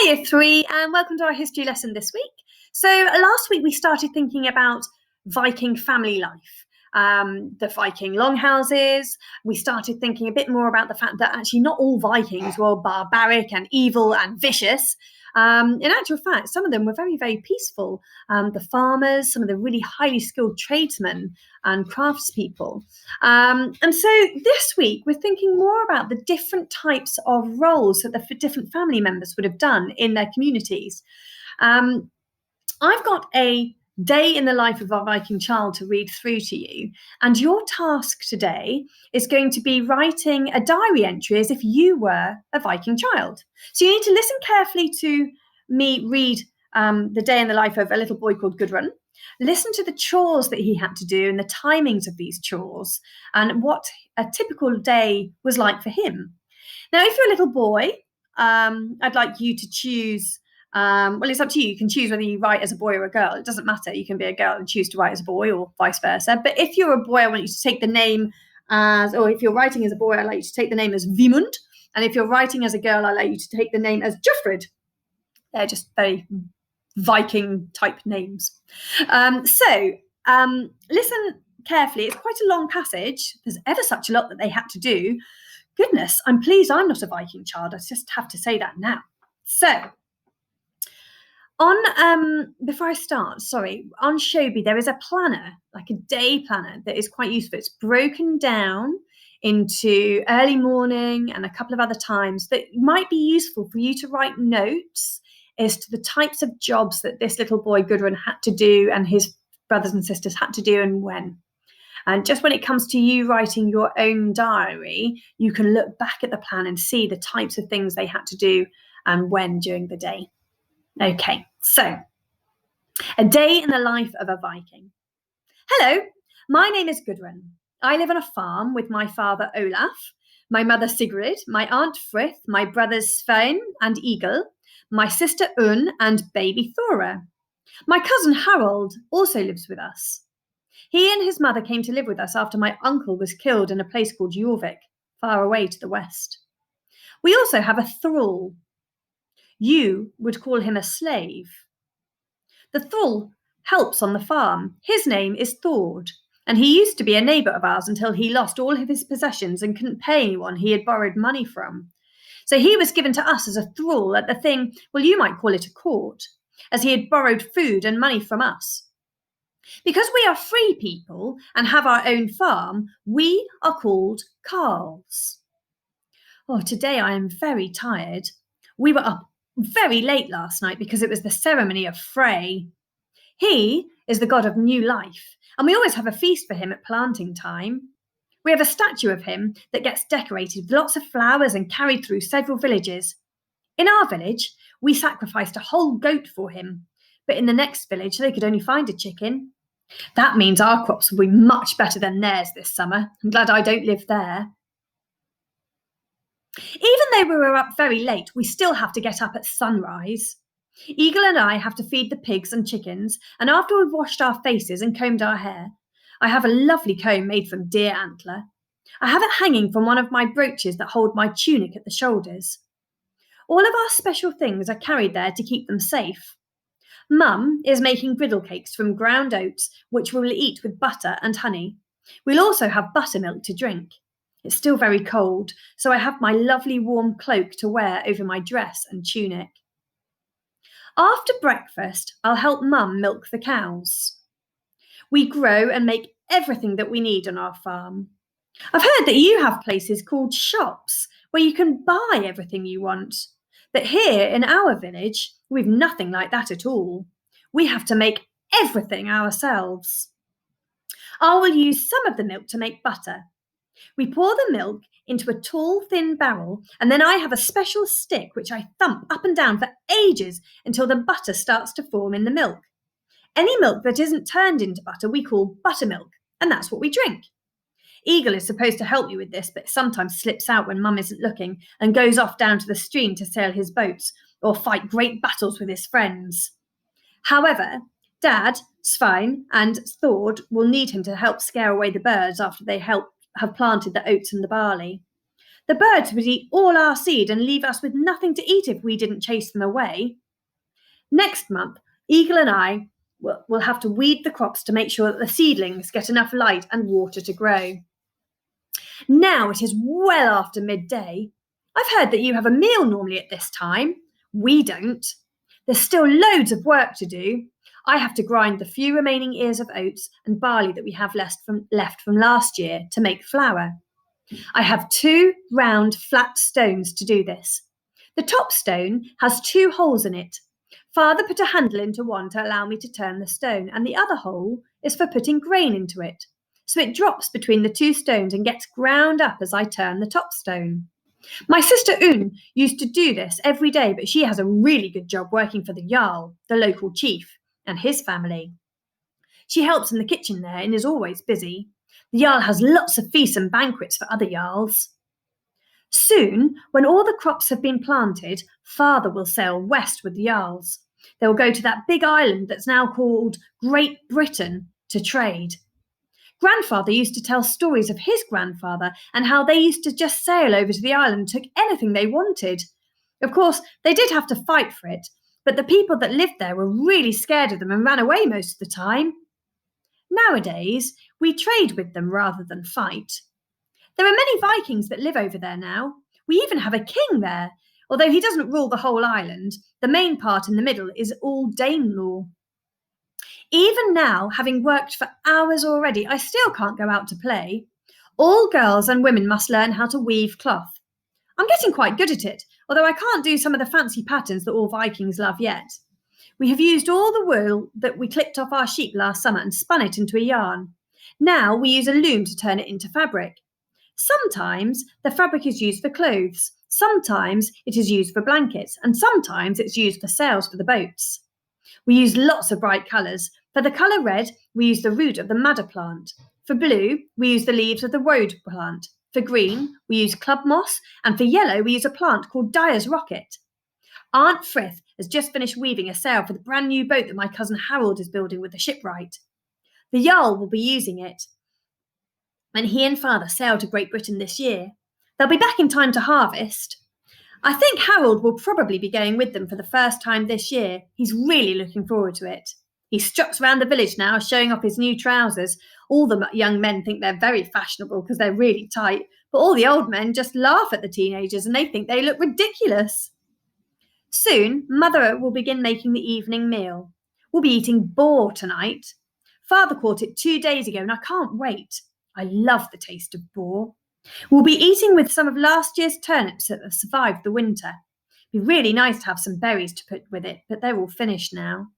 Hi, Year 3, and welcome to our history lesson this week. So last week we started thinking about Viking family life, the Viking longhouses. We started thinking a bit more about the fact that actually not all Vikings were barbaric and evil and vicious. In actual fact, some of them were very, very peaceful. The farmers, some of the really highly skilled tradesmen and craftspeople. And so this week, we're thinking more about the different types of roles that the different family members would have done in their communities. I've got a day in the life of our Viking child to read through to you. And your task today is going to be writing a diary entry as if you were a Viking child. So you need to listen carefully to me read the day in the life of a little boy called Gudrun. Listen to the chores that he had to do and the timings of these chores and what a typical day was like for him. Now, if you're a little boy, I'd like you to choose. Well, it's up to you. You can choose whether you write as a boy or a girl. It doesn't matter. You can be a girl and choose to write as a boy or vice versa. But if you're a boy, I want you to take the name as, or if you're writing as a boy, I'd like you to take the name as Vimund. And if you're writing as a girl, I'd like you to take the name as Jufrid. They're just very Viking type names. So listen carefully. It's quite a long passage. There's ever such a lot that they had to do. Goodness, I'm pleased I'm not a Viking child. I just have to say that now. So before I start, on Shobi, there is a planner, like a day planner that is quite useful. It's broken down into early morning and a couple of other times that might be useful for you to write notes as to the types of jobs that this little boy Gudrun had to do and his brothers and sisters had to do and when. And just when it comes to you writing your own diary, you can look back at the plan and see the types of things they had to do and when during the day. Okay, so a day in the life of a Viking. Hello, my name is Gudrun. I live on a farm with my father Olaf, my mother Sigrid, my aunt Frith, my brothers Svein and Egil, my sister Un and baby Thora. My cousin Harold also lives with us. He and his mother came to live with us after my uncle was killed in a place called Jorvik, far away to the west. We also have a thrall. You would call him a slave. The thrall helps on the farm. His name is Thord, and he used to be a neighbour of ours until he lost all of his possessions and couldn't pay anyone he had borrowed money from. So he was given to us as a thrall at the thing, well, you might call it a court, as he had borrowed food and money from us. Because we are free people and have our own farm, we are called carls. Oh, today I am very tired. We were up very late last night because it was the ceremony of Frey. He is the god of new life, and we always have a feast for him at planting time. We have a statue of him that gets decorated with lots of flowers and carried through several villages. In our village, we sacrificed a whole goat for him, but in the next village, they could only find a chicken. That means our crops will be much better than theirs this summer. I'm glad I don't live there. Even though we were up very late, we still have to get up at sunrise. Eagle and I have to feed the pigs and chickens, and after we've washed our faces and combed our hair, I have a lovely comb made from deer antler. I have it hanging from one of my brooches that hold my tunic at the shoulders. All of our special things are carried there to keep them safe. Mum is making griddle cakes from ground oats, which we'll eat with butter and honey. We'll also have buttermilk to drink. It's still very cold, so I have my lovely warm cloak to wear over my dress and tunic. After breakfast, I'll help Mum milk the cows. We grow and make everything that we need on our farm. I've heard that you have places called shops where you can buy everything you want. But here in our village, we've nothing like that at all. We have to make everything ourselves. I will use some of the milk to make butter. We pour the milk into a tall, thin barrel, and then I have a special stick which I thump up and down for ages until the butter starts to form in the milk. Any milk that isn't turned into butter we call buttermilk, and that's what we drink. Eagle is supposed to help you with this, but sometimes slips out when Mum isn't looking and goes off down to the stream to sail his boats or fight great battles with his friends. However, Dad, Svein, and Thord will need him to help scare away the birds after they have planted the oats and the barley. The birds would eat all our seed and leave us with nothing to eat if we didn't chase them away. Next month, Eagle and I will have to weed the crops to make sure that the seedlings get enough light and water to grow. Now it is well after midday. I've heard that you have a meal normally at this time. We don't. There's still loads of work to do. I have to grind the few remaining ears of oats and barley that we have left from last year to make flour. I have 2 round flat stones to do this. The top stone has 2 holes in it. Father put a handle into one to allow me to turn the stone, and the other hole is for putting grain into it. So it drops between the 2 stones and gets ground up as I turn the top stone. My sister Un used to do this every day, but she has a really good job working for the Jarl, the local chief, and his family. She helps in the kitchen there and is always busy. The Jarl has lots of feasts and banquets for other Jarls. Soon, when all the crops have been planted, Father will sail west with the Jarls. They will go to that big island that's now called Great Britain to trade. Grandfather used to tell stories of his grandfather and how they used to just sail over to the island and took anything they wanted. Of course, they did have to fight for it, but the people that lived there were really scared of them and ran away most of the time. Nowadays, we trade with them rather than fight. There are many Vikings that live over there now. We even have a king there, although he doesn't rule the whole island. The main part in the middle is all Danelaw. Even now, having worked for hours already, I still can't go out to play. All girls and women must learn how to weave cloth. I'm getting quite good at it, although I can't do some of the fancy patterns that all Vikings love yet. We have used all the wool that we clipped off our sheep last summer and spun it into a yarn. Now we use a loom to turn it into fabric. Sometimes the fabric is used for clothes, sometimes it is used for blankets, and sometimes it's used for sails for the boats. We use lots of bright colours. For the colour red, we use the root of the madder plant. For blue, we use the leaves of the woad plant. For green, we use club moss, and for yellow, we use a plant called Dyer's rocket. Aunt Frith has just finished weaving a sail for the brand new boat that my cousin Harold is building with the shipwright. The Jarl will be using it when he and Father sail to Great Britain this year. They'll be back in time to harvest. I think Harold will probably be going with them for the first time this year. He's really looking forward to it. He struts around the village now, showing off his new trousers. All the young men think they're very fashionable because they're really tight, but all the old men just laugh at the teenagers and they think they look ridiculous. Soon, Mother will begin making the evening meal. We'll be eating boar tonight. Father caught it 2 days ago and I can't wait. I love the taste of boar. We'll be eating with some of last year's turnips that have survived the winter. It'd be really nice to have some berries to put with it, but they're all finished now.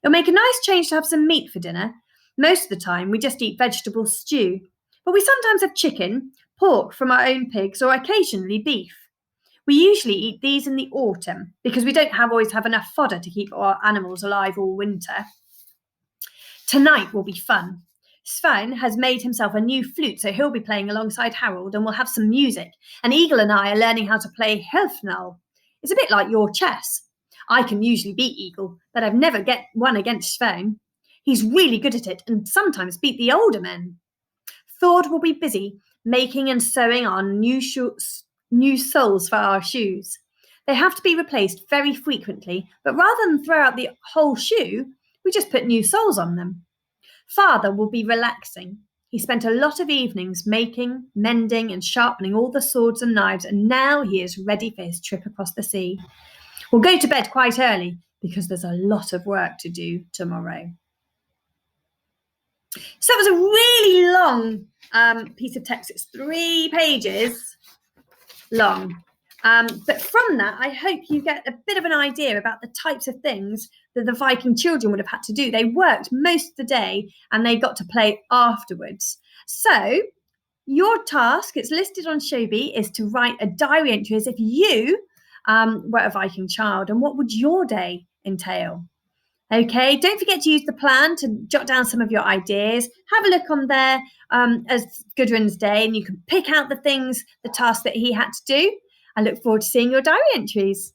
It'll make a nice change to have some meat for dinner. Most of the time, we just eat vegetable stew, but we sometimes have chicken, pork from our own pigs, or occasionally beef. We usually eat these in the autumn because we don't always have enough fodder to keep our animals alive all winter. Tonight will be fun. Sven has made himself a new flute, so he'll be playing alongside Harold and we'll have some music. And Eagle and I are learning how to play Helfnal. It's a bit like your chess. I can usually beat Eagle, but I've never won against Sven. He's really good at it and sometimes beat the older men. Thord will be busy making and sewing on new soles for our shoes. They have to be replaced very frequently, but rather than throw out the whole shoe, we just put new soles on them. Father will be relaxing. He spent a lot of evenings making, mending and sharpening all the swords and knives, and now he is ready for his trip across the sea. We'll go to bed quite early because there's a lot of work to do tomorrow. So that was a really long piece of text. It's 3 pages long. But from that, I hope you get a bit of an idea about the types of things that the Viking children would have had to do. They worked most of the day and they got to play afterwards. So your task, it's listed on Shobi, is to write a diary entry as if you were a Viking child. And what would your day entail? Okay, don't forget to use the plan to jot down some of your ideas. Have a look on there as Gudrun's day and you can pick out the tasks that he had to do. I look forward to seeing your diary entries.